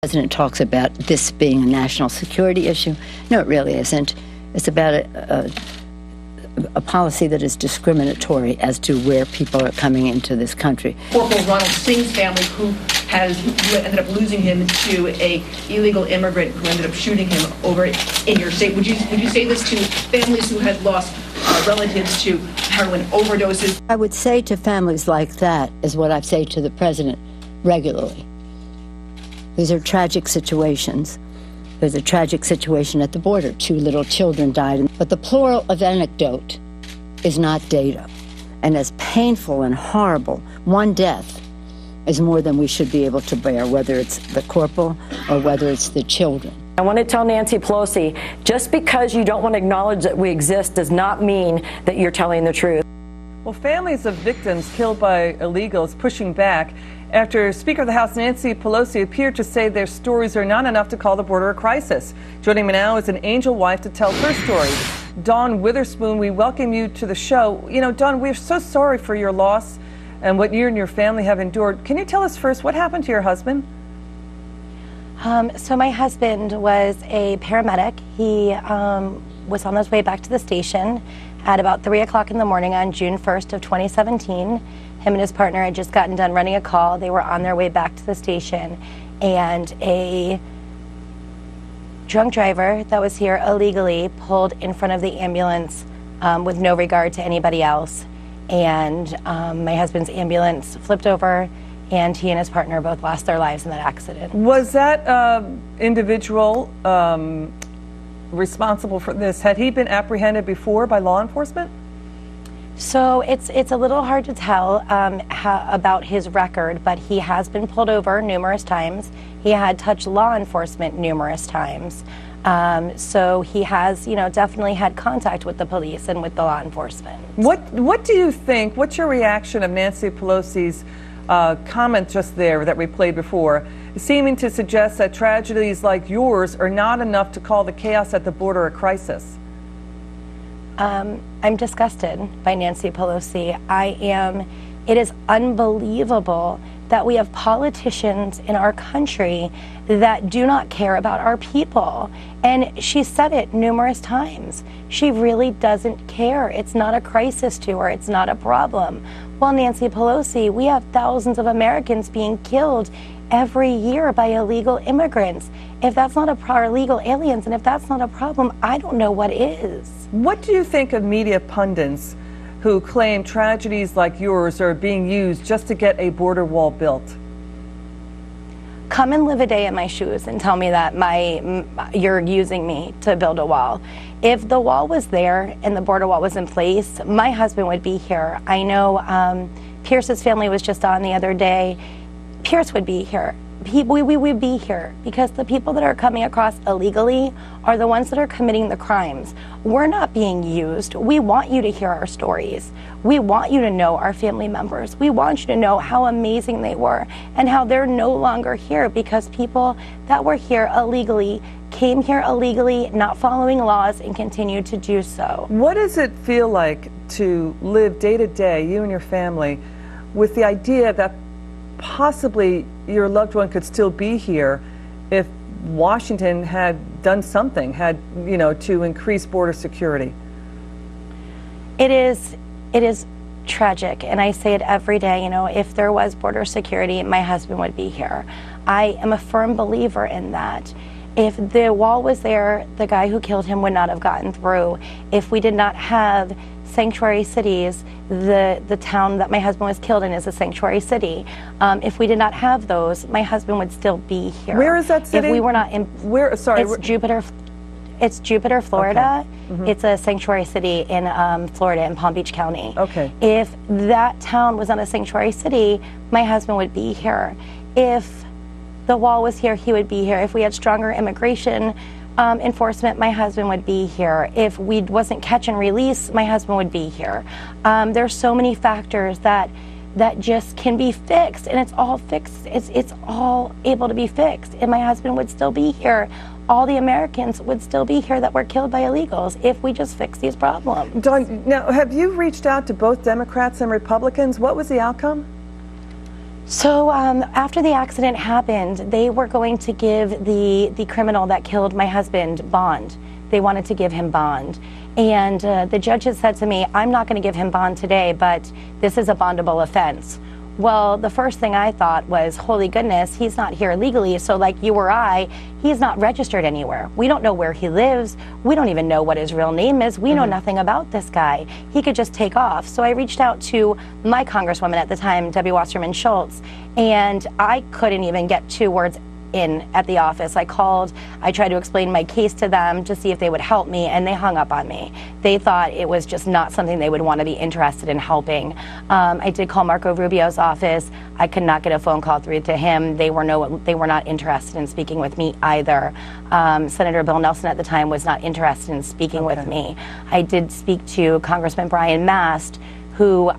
The president talks about this being a national security issue. No, it really isn't. It's about a policy that is discriminatory as to where people are coming into this country. Corporal Ronald Singh's family, who ended up losing him to a illegal immigrant who ended up shooting him over in your state. Would you say this to families who had lost relatives to heroin overdoses? I would say to families like that is what I say to the president regularly. These are tragic situations. There's a tragic situation at the border. 2 little children died. But the plural of anecdote is not data. And as painful and horrible, one death is more than we should be able to bear, whether it's the corporal or whether it's the children. I want to tell Nancy Pelosi, just because you don't want to acknowledge that we exist does not mean that you're telling the truth. Well, families of victims killed by illegals pushing back after Speaker of the House Nancy Pelosi appeared to say their stories are not enough to call the border a crisis. Joining me now is an angel wife to tell her story. Dawn Witherspoon, we welcome you to the show. You know, Dawn, we're so sorry for your loss and what you and your family have endured. Can you tell us first what happened to your husband? So my husband was a paramedic. He was on his way back to the station at about 3 o'clock in the morning on June 1st of 2017. Him and his partner had just gotten done running a call. They were on their way back to the station, and a drunk driver that was here illegally pulled in front of the ambulance with no regard to anybody else. And my husband's ambulance flipped over, and he and his partner both lost their lives in that accident. Was that individual responsible for this? Had he been apprehended before by law enforcement? So it's a little hard to tell about his record, but he has been pulled over numerous times. He had touched law enforcement numerous times. So he has, definitely had contact with the police and with the law enforcement. What do you think? What's your reaction of Nancy Pelosi's comment just there that we played before, seeming to suggest that tragedies like yours are not enough to call the chaos at the border a crisis? I'm disgusted by Nancy Pelosi. It is unbelievable that we have politicians in our country that do not care about our people. And she said it numerous times. She really doesn't care. It's not a crisis to her. It's not a problem. Well, Nancy Pelosi, we have thousands of Americans being killed every year by illegal immigrants. If that's not illegal aliens, and if that's not a problem, I don't know what is. What do you think of media pundits who claim tragedies like yours are being used just to get a border wall built? Come and live a day in my shoes and tell me that you're using me to build a wall. If the wall was there and the border wall was in place, my husband would be here. I know Pierce's family was just on the other day. Pierce would be here. We would be here because the people that are coming across illegally are the ones that are committing the crimes. We're not being used. We want you to hear our stories. We want you to know our family members. We want you to know how amazing they were and how they're no longer here because people that were here illegally came here illegally, not following laws, and continue to do so. What does it feel like to live day to day, you and your family, with the idea that possibly your loved one could still be here if Washington had done something, to increase border security? It is tragic, and I say it every day. If there was border security, my husband would be here. I am a firm believer in that. If the wall was there, the guy who killed him would not have gotten through. If we did not have sanctuary cities, the town that my husband was killed in is a sanctuary city. If we did not have those, my husband would still be here. Where is that city? If we were not in, where? Sorry, it's Jupiter, Florida. Okay. Mm-hmm. It's a sanctuary city in Florida, in Palm Beach County. Okay. If that town was not a sanctuary city, my husband would be here. If the wall was here, he would be here. If we had stronger immigration enforcement, my husband would be here. If we wasn't catch and release, my husband would be here. There's so many factors that just can be fixed, and it's all fixed. It's all able to be fixed, and my husband would still be here. All the Americans would still be here that were killed by illegals if we just fix these problems. Dawn, now have you reached out to both Democrats and Republicans? What was the outcome? So after the accident happened, they were going to give the criminal that killed my husband bond. They wanted to give him bond. And the judge had said to me, I'm not going to give him bond today, but this is a bondable offense. Well, the first thing I thought was, holy goodness, he's not here legally, so like you or I, he's not registered anywhere. We don't know where he lives. We don't even know what his real name is. We know nothing about this guy. He could just take off. So I reached out to my congresswoman at the time, Debbie Wasserman Schultz, and I couldn't even get 2 words in at the office. I called, I tried to explain my case to them to see if they would help me, and they hung up on me. They thought it was just not something they would want to be interested in helping. I did call Marco Rubio's office. I could not get a phone call through to him. They were not interested in speaking with me either. Senator Bill Nelson at the time was not interested in speaking with me. I did speak to Congressman Brian Mast, who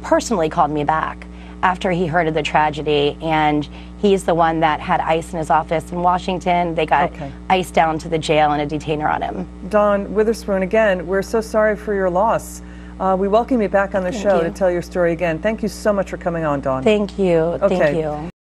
personally called me back after he heard of the tragedy, and he's the one that had ICE in his office in Washington. They got ICE down to the jail and a detainer on him. Dawn Witherspoon, again, we're so sorry for your loss. We welcome you back on the show to tell your story again. Thank you so much for coming on, Dawn. Thank you. Okay. Thank you.